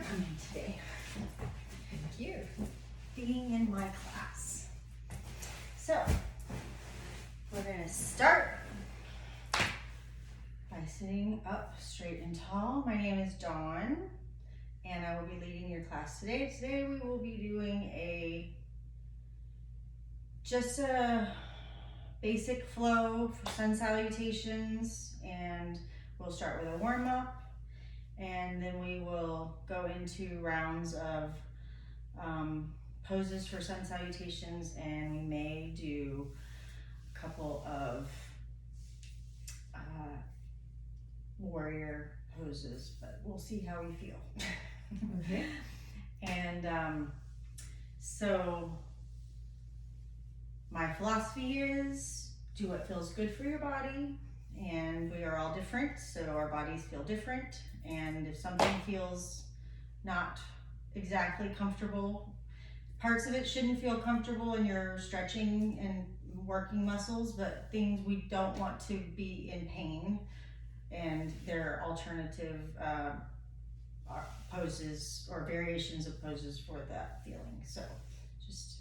coming today. Thank you. Being in my class. So, we're going to start by sitting up straight and tall. My name is Dawn, and I will be leading your class today. Today we will be doing just a basic flow for sun salutations, and we'll start with a warm-up, and then we will go into rounds of poses for sun salutations, and we may do a couple of warrior poses, but we'll see how we feel. Okay. And so my philosophy is do what feels good for your body, and we are all different, so our bodies feel different, and if something feels not exactly comfortable, parts of it shouldn't feel comfortable and you're stretching and working muscles, but things we don't want to be in pain, and there are alternative poses or variations of poses for that feeling. So just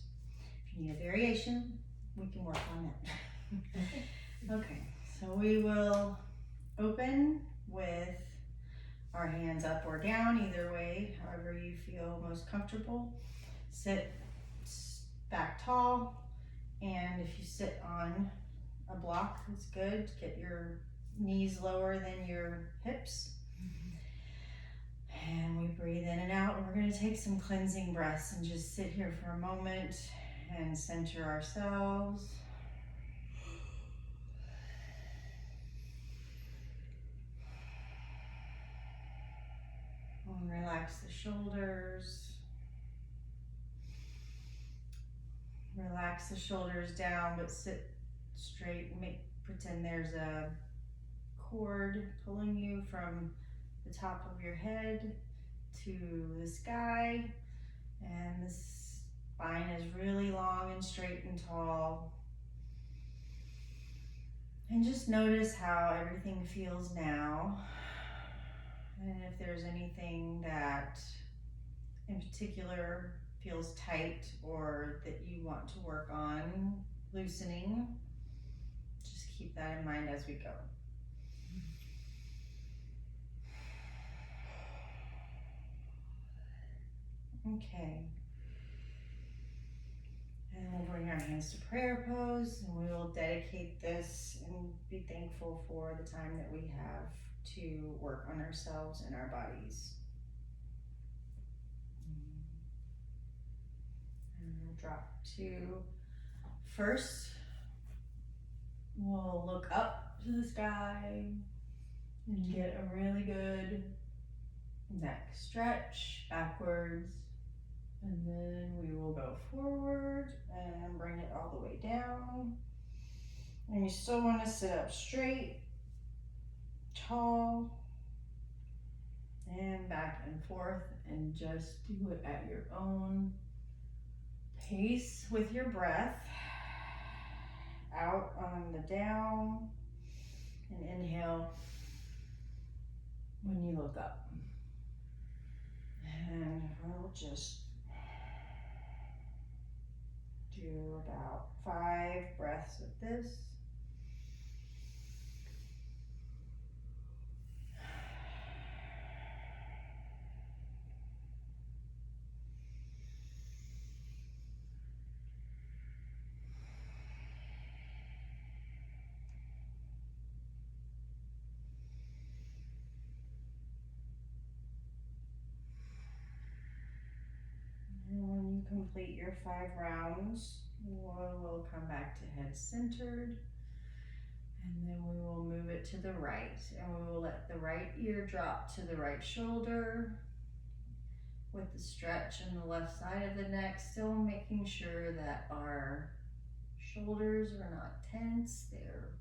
if you need a variation, we can work on that. Okay, so we will open with our hands up or down, either way, however you feel most comfortable. Sit back tall, and if you sit on a block, it's good. Get your knees lower than your hips. And we breathe in and out, and we're going to take some cleansing breaths and just sit here for a moment and center ourselves. And relax the shoulders. Relax the shoulders down, but sit straight. Pretend there's a cord pulling you from the top of your head to the sky, and the spine is really long and straight and tall. And just notice how everything feels now, and if there's anything that in particular feels tight or that you want to work on loosening, just keep that in mind as we go. Okay. And we'll bring our hands to prayer pose, and we will dedicate this and be thankful for the time that we have to work on ourselves and our bodies. And we'll drop to first. We'll look up to the sky and get a really good neck stretch backwards. And then we will go forward and bring it all the way down. And you still want to sit up straight, tall, and back and forth, and just do it at your own pace with your breath. Out on the down, and inhale when you look up. And we'll just do about 5 breaths of this. And when you complete your 5 rounds, we'll come back to head centered, and then we will move it to the right, and we will let the right ear drop to the right shoulder with the stretch on the left side of the neck, still making sure that our shoulders are not tense, they're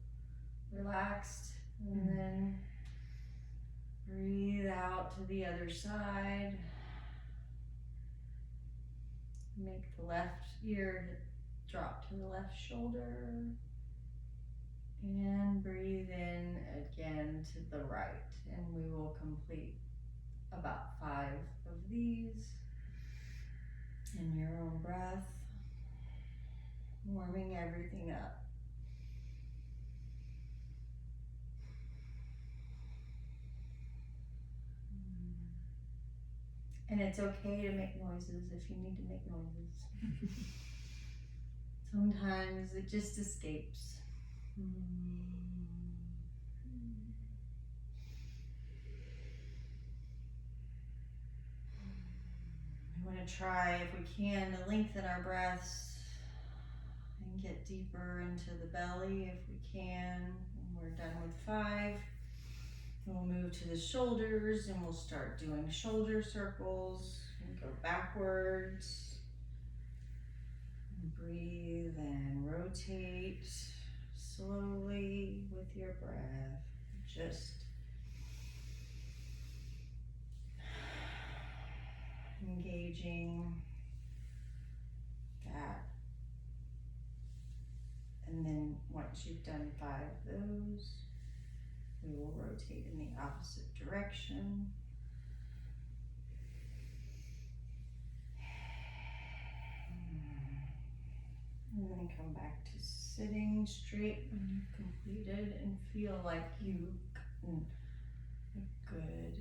relaxed. And then breathe out to the other side. Make the left ear drop to the left shoulder, and breathe in again to the right, and we will complete about 5 of these in your own breath, warming everything up. And it's okay to make noises if you need to make noises. Sometimes it just escapes. We want to try, if we can, to lengthen our breaths and get deeper into the belly if we can. When we're done with 5, we'll move to the shoulders and we'll start doing shoulder circles and go backwards. And breathe and rotate slowly with your breath. Just engaging that. And then once you've done 5 of those, we will rotate in the opposite direction. And then come back to sitting straight when you've completed and feel like you've gotten a good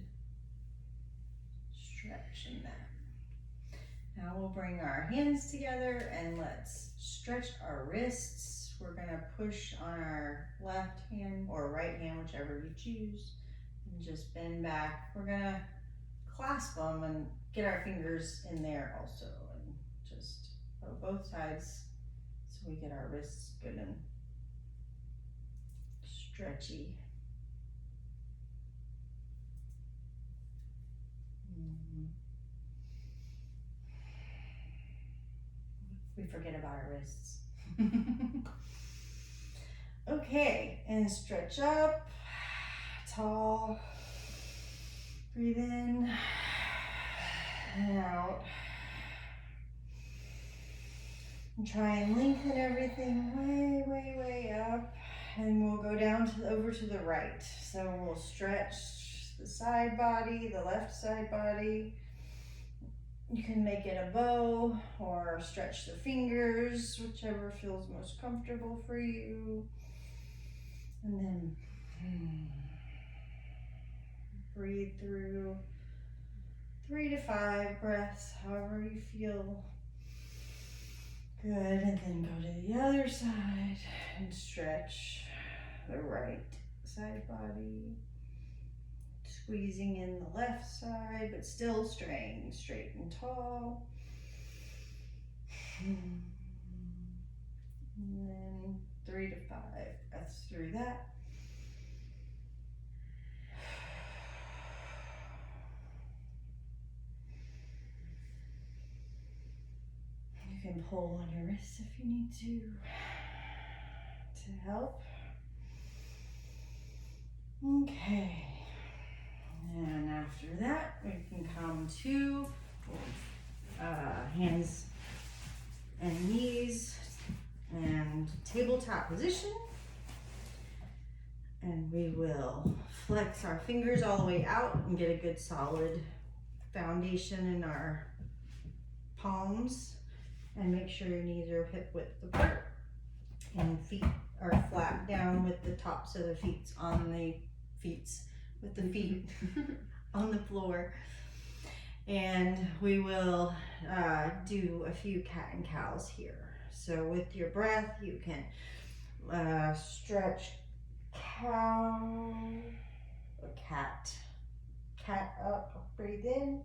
stretch in that. Now we'll bring our hands together and let's stretch our wrists. We're gonna push on our left hand or right hand, whichever you choose, and just bend back. We're gonna clasp them and get our fingers in there also, and just go both sides so we get our wrists good and stretchy. We forget about our wrists. Okay, and stretch up, tall. Breathe in and out. And try and lengthen everything way, way, way up. And we'll go down over to the right. So we'll stretch the side body, the left side body. You can make it a bow or stretch the fingers, whichever feels most comfortable for you. And then breathe through 3 to 5 breaths, however you feel good. And then go to the other side and stretch the right side body. Squeezing in the left side, but still staying straight and tall. And then 3 to 5 breaths through that. You can pull on your wrists if you need to help. Okay. And after that, we can come to hands and knees and tabletop position. And we will flex our fingers all the way out and get a good solid foundation in our palms. And make sure your knees are hip width apart and feet are flat down with the tops of the feet on the feet on the floor. And we will do a few cat and cows here. So with your breath, you can stretch cow, or cat up, breathe in,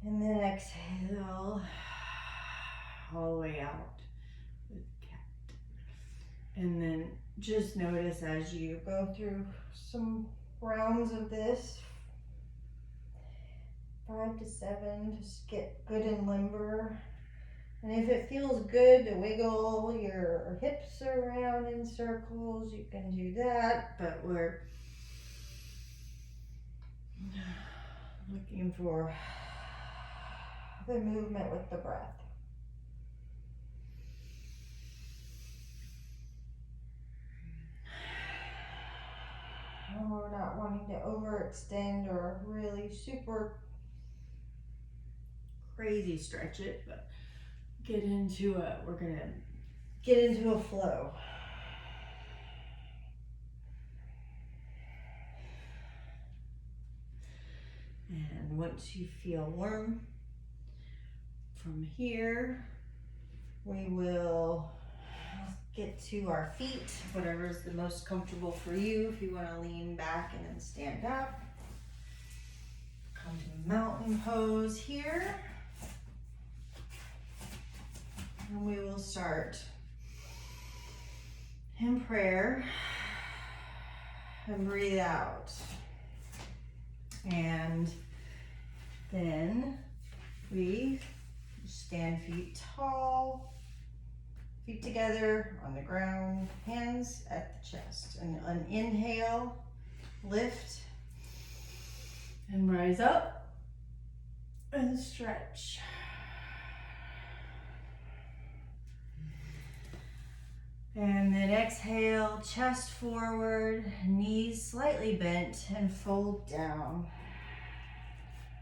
and then exhale all the way out with cat. And then just notice as you go through some rounds of this, 5 to 7, just get good and limber. And if it feels good to wiggle your hips around in circles, you can do that, but we're looking for the movement with the breath. and we're not wanting to overextend or really super crazy stretch it, but we're gonna get into a flow. And once you feel warm from here, we will get to our feet, whatever is the most comfortable for you. If you want to lean back and then stand up, come to mountain pose here. And we will start in prayer and breathe out. And then we stand feet tall, feet together on the ground, hands at the chest. And an inhale, lift, and rise up and stretch. And then exhale, chest forward, knees slightly bent, and fold down.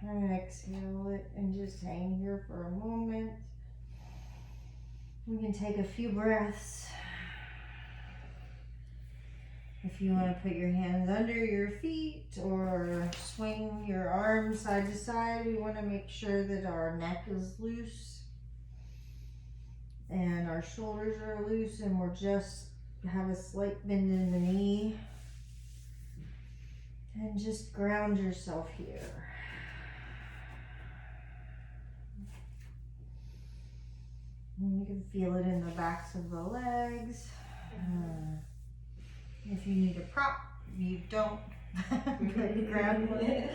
And exhale it and just hang here for a moment. We can take a few breaths. If you want to put your hands under your feet or swing your arms side to side, we want to make sure that our neck is loose and our shoulders are loose, and we're just have a slight bend in the knee. And just ground yourself here. And you can feel it in the backs of the legs. If you need a prop, you don't. Grab one.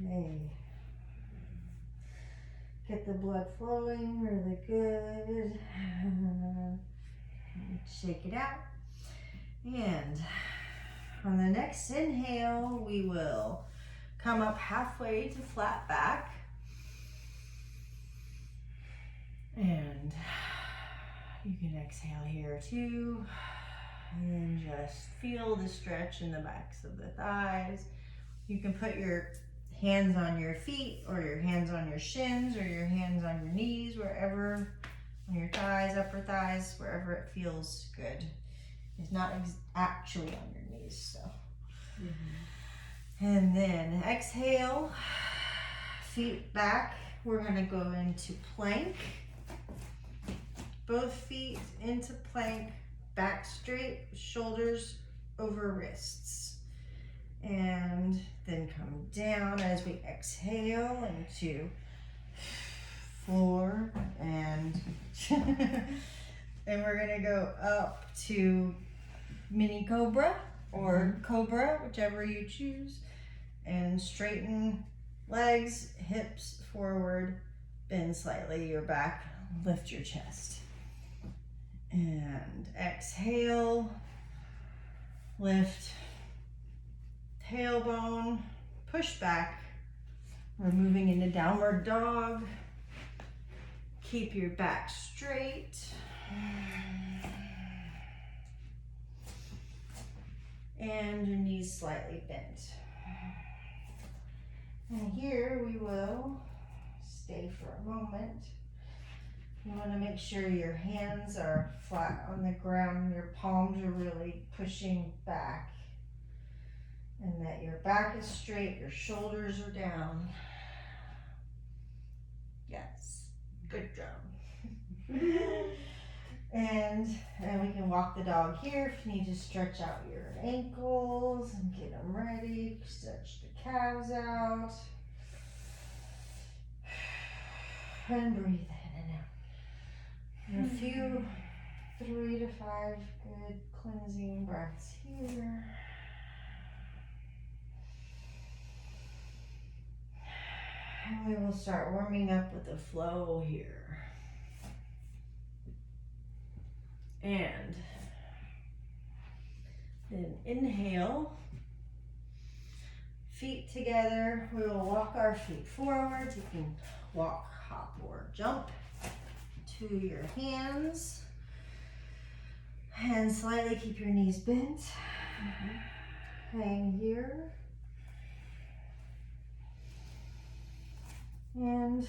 Okay. Get the blood flowing really good. Shake it out. And on the next inhale, we will come up halfway to flat back. And you can exhale here too. And then just feel the stretch in the backs of the thighs. You can put your hands on your feet, or your hands on your shins, or your hands on your knees, wherever, on your thighs, upper thighs, wherever it feels good. It's not actually on your knees, so. And then exhale, feet back. We're gonna go into plank. Both feet into plank, back straight, shoulders over wrists. And then come down as we exhale into floor, and then we're gonna go up to mini cobra or cobra, whichever you choose, and straighten legs, hips forward, bend slightly your back, lift your chest. And exhale, lift, tailbone, push back. We're moving into downward dog. Keep your back straight. And your knees slightly bent. And here we will stay for a moment. You want to make sure your hands are flat on the ground, your palms are really pushing back, and that your back is straight, your shoulders are down. Yes, good job. And we can walk the dog here if you need to stretch out your ankles and get them ready. Stretch the calves out. And breathe in and out. And a few 3 to 5 good cleansing breaths here. And we will start warming up with a flow here. And then inhale, feet together. We will walk our feet forward. You can walk, hop, or jump to your hands. And slightly keep your knees bent. Hang here. And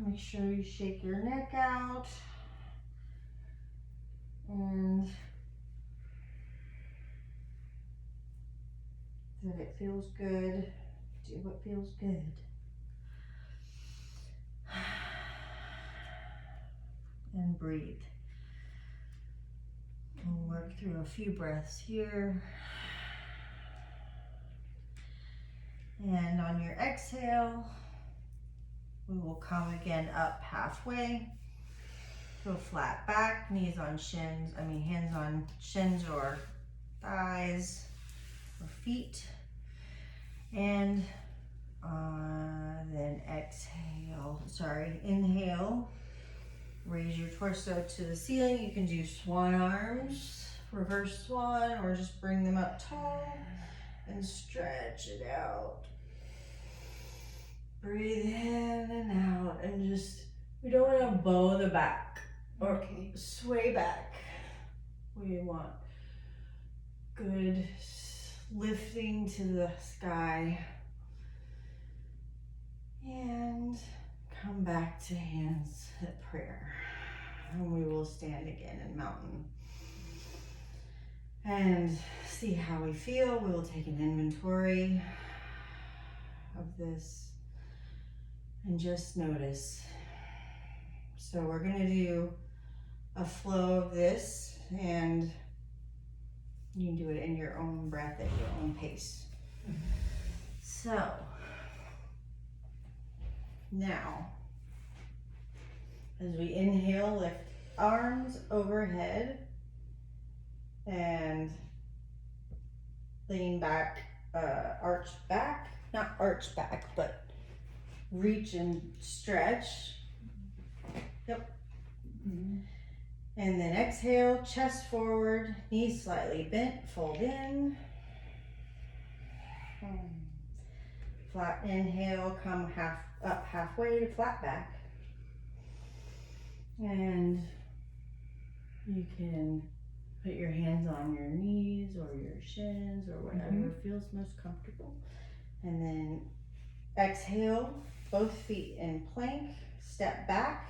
make sure you shake your neck out. And that it feels good. Do what feels good. And breathe. We'll work through a few breaths here. And on your exhale, we will come again up halfway. Go flat back, knees on shins, hands on shins or thighs or feet. And then inhale. Raise your torso to the ceiling. You can do swan arms, reverse swan, or just bring them up tall and stretch it out. Breathe in and out, and we don't want to bow the back or sway back. We want good lifting to the sky. And come back to hands at prayer. And we will stand again in mountain. And see how we feel. We will take an inventory of this and just notice. So we're gonna do a flow of this, and you can do it in your own breath at your own pace. So now, as we inhale, lift arms overhead and lean back, arch back, not arch back, but reach and stretch. Yep. And then exhale, chest forward, knees slightly bent, fold in. Flat inhale, come up halfway to flat back. And you can put your hands on your knees or your shins or whatever feels most comfortable. And then exhale, both feet in plank, step back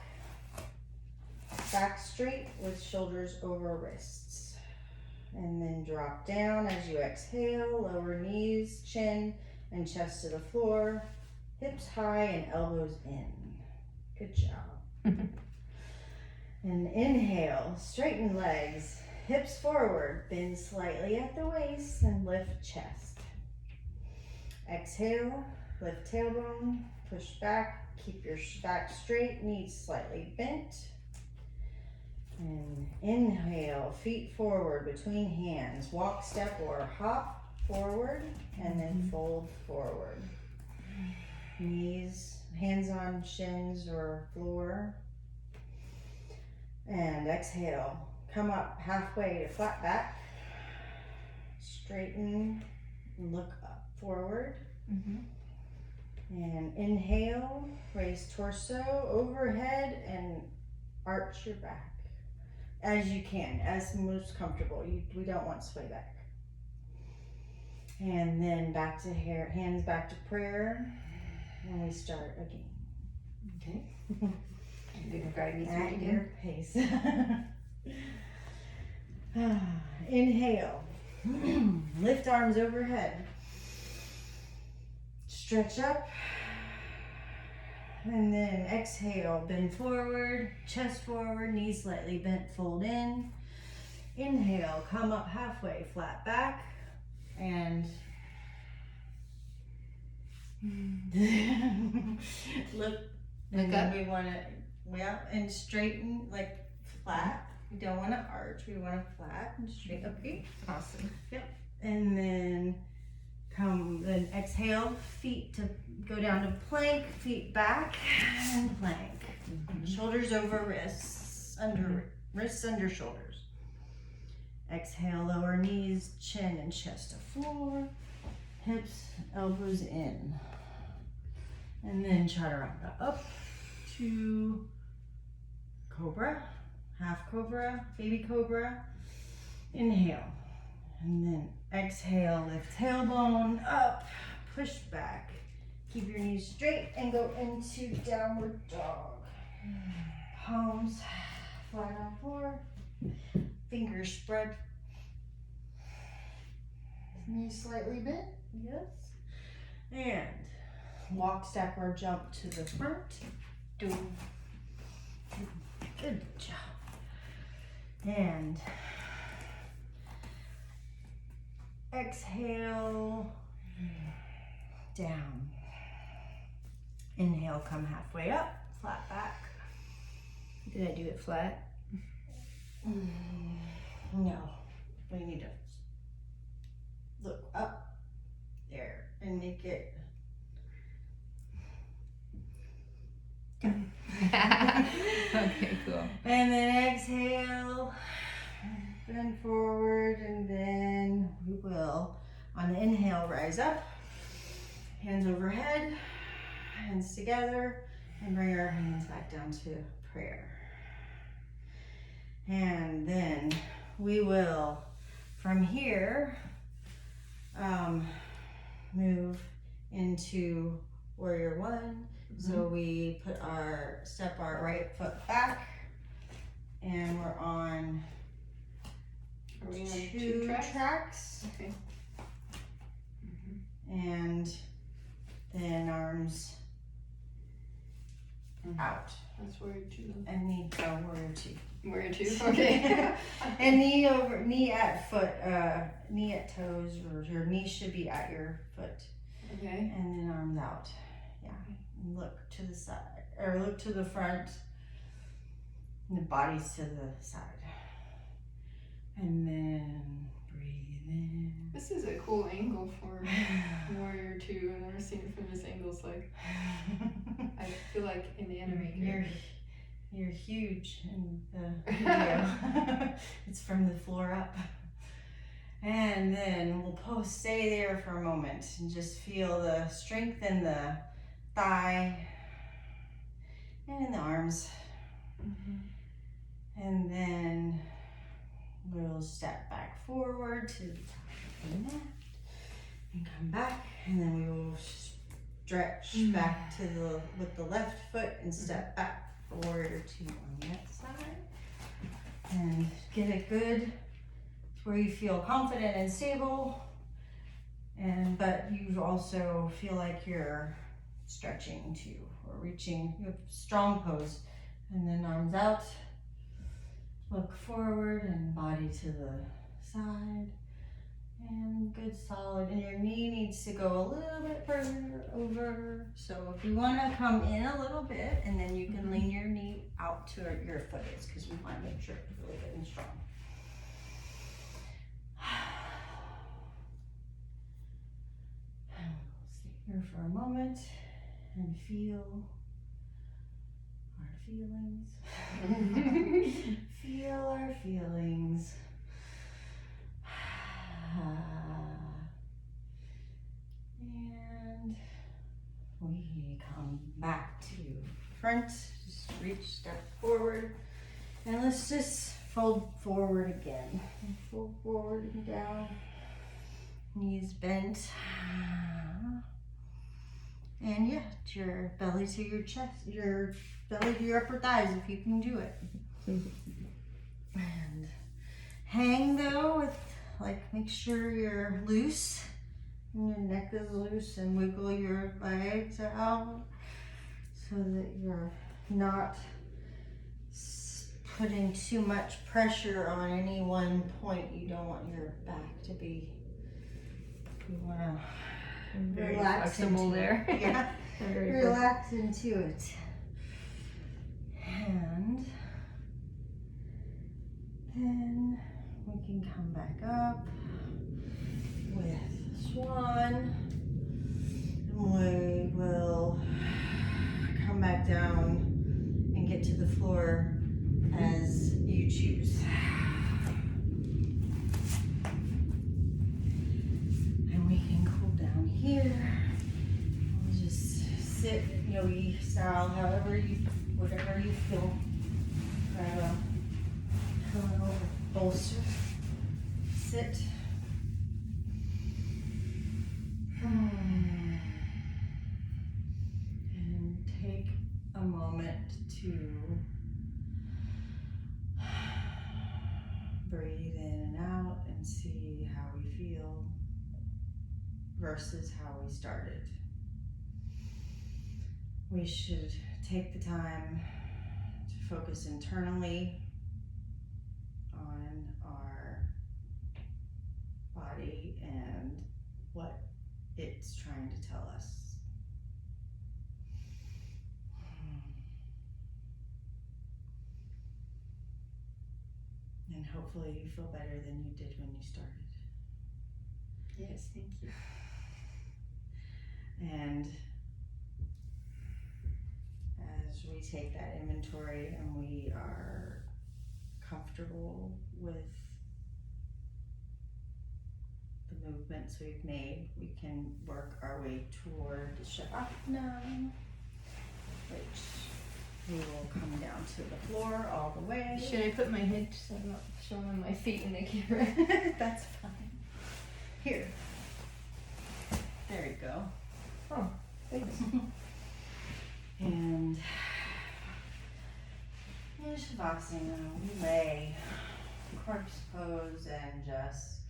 straight with shoulders over wrists. And then drop down as you exhale, lower knees, chin, and chest to the floor, hips high and elbows in. Good job. And inhale, straighten legs, hips forward, bend slightly at the waist and lift chest. Exhale, lift tailbone, push back, keep your back straight, knees slightly bent. And inhale, feet forward between hands, walk, step, or hop forward, and then fold forward. Knees, hands on shins or floor. And exhale, come up halfway to flat back. Straighten and look up forward. And inhale, raise torso overhead and arch your back. As you can, as most comfortable. We don't want sway back. And then back to hands back to prayer. And we start again. Okay. You're gonna guide me through At it your again? pace. Inhale. Lift arms overhead. Stretch up. And then exhale, bend forward, chest forward, knees slightly bent, fold in. Inhale, come up halfway, flat back, and look up. We want to, and straighten, like flat. We don't want to arch, we want to flat and straight. Okay. Awesome. And then exhale, feet to go down to plank, feet back and plank. Shoulders over wrists, wrists under shoulders. Exhale, lower knees, chin and chest to floor, hips, elbows in. And then chaturanga up to cobra, half cobra, baby cobra. Inhale. And then exhale, lift tailbone up, push back. Keep your knees straight and go into downward dog. Palms flat on floor. Fingers spread. Knees slightly bent. Yes. And walk, step, or jump to the front. Do. Good job. And exhale, down. Inhale, come halfway up, flat back. Did I do it flat? No, we need to look up there and make it. Okay, cool. And then exhale, bend forward, and then we will, on the inhale, rise up, hands overhead, hands together, and bring our hands back down to prayer. And then we will, from here, move into warrior one. So we step our right foot back, and we're on Are we on two tracks. Okay. And then arms out. That's warrior two. And knee, warrior two. Warrior two? Okay. And knee at foot, knee at toes, or your knee should be at your foot. Okay. And then arms out. Yeah. And look to the side, or look to the front. And the body's to the side. And then breathe in. This is a cool angle for warrior two. I've never seen it from this angle. It's like, I feel like in the anime. You're huge in the video. It's from the floor up. And then we'll stay there for a moment and just feel the strength in the thigh and in the arms. And then we'll step back forward to the top of the mat and come back, and then we will stretch back to with the left foot and step back forward to on that side, and get it good to where you feel confident and stable, but you also feel like you're stretching too, or reaching. You have strong pose, and then arms out. Look forward and body to the side, and good solid. And your knee needs to go a little bit further over. So if you want to come in a little bit, and then you can lean your knee out to where your foot is, because we want to make sure it's really good and strong. And we'll stay here for a moment and feel our feelings. Feel our feelings. And we come back to front. Just reach, step forward. And let's just fold forward again. Fold forward and down. Knees bent. And yeah, your belly to your chest, your belly to your upper thighs if you can do it. And hang though with, make sure you're loose and your neck is loose, and wiggle your legs out so that you're not putting too much pressure on any one point. You don't want your back to be, you want to Very relax flexible into there. It. Yeah, Very relax into it. And then we can come back up with swan. And we will come back down and get to the floor as you choose. And we can cool down here. We'll just sit yogi style, whatever you feel. Grab a pillow or bolster. sit. And take a moment to breathe in and out and see how we feel versus how we started. We should take the time to focus internally on our body and what it's trying to tell us. And hopefully you feel better than you did when you started. Yes, thank you. And as we take that inventory and we are comfortable with the movements we've made, we can work our way toward Shavasana, which we will come down to the floor all the way. Should I put my head so I'm not showing my feet in the camera? That's fine. Here. There you go. Oh, thanks. And in Shavasana, we lay corpse pose and just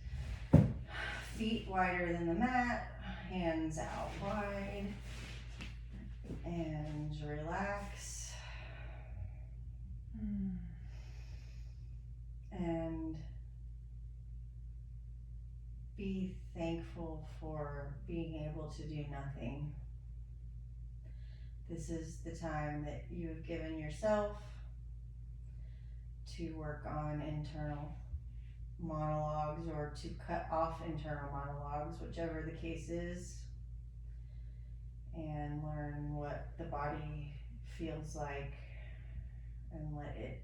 feet wider than the mat, hands out wide, and relax. And be thankful for being able to do nothing. This is the time that you have given yourself to work on internal monologues or to cut off internal monologues, whichever the case is, and learn what the body feels like and let it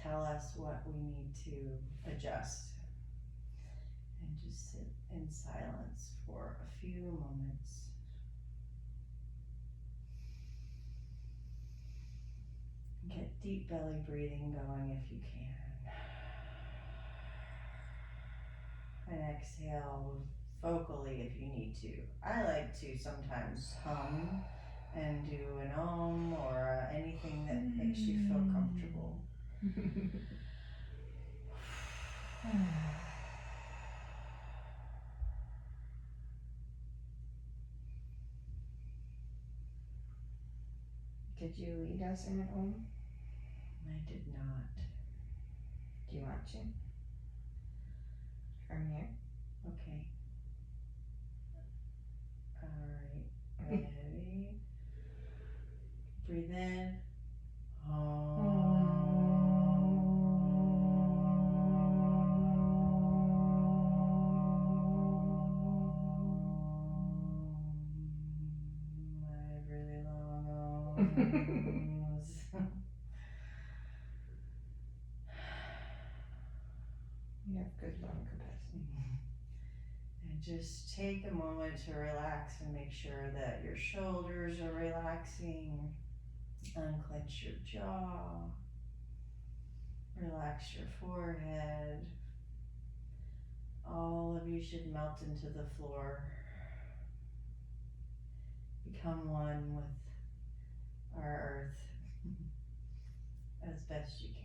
tell us what we need to adjust. And just sit in silence for a few moments. Get deep belly breathing going if you can. And exhale vocally if you need to. I like to sometimes hum and do an om or anything that makes you feel comfortable. Did you lead us in an om? I did not. Do you want to? From here? Okay. Alright. Ready? Breathe in. My really long ohms. You have good lung capacity. And just take a moment to relax and make sure that your shoulders are relaxing. Unclench your jaw. Relax your forehead. All of you should melt into the floor. Become one with our earth as best you can.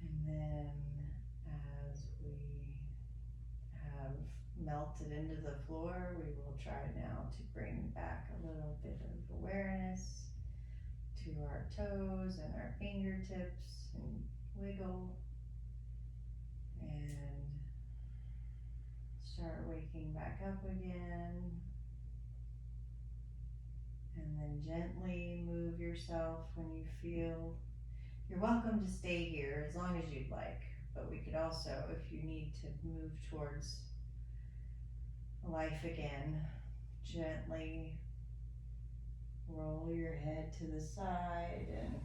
And then as we have melted into the floor, we will try now to bring back a little bit of awareness to our toes and our fingertips and wiggle and start waking back up again. And then gently move yourself when you feel. You're welcome to stay here as long as you'd like, but we could also, if you need to move towards life again, gently roll your head to the side and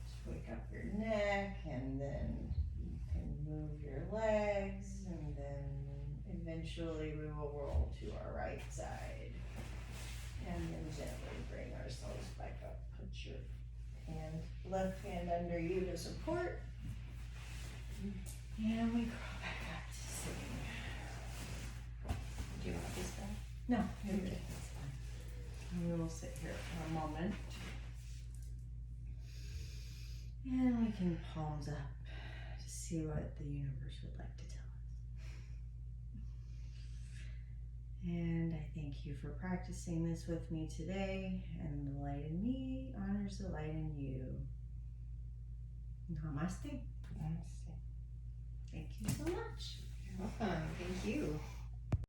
just wake up your neck, and then you can move your legs, and then eventually we will roll to our right side. And then gently bring ourselves back up. Put your left hand under you to support. And we crawl back up to sitting. Do you want this done? No, you're good. That's fine. We will sit here for a moment. And we can palms up to see what the universe would like to tell us. And I thank you for practicing this with me today. And the light in me honors the light in you. Namaste. Namaste. Thank you so much. You're welcome. Thank you.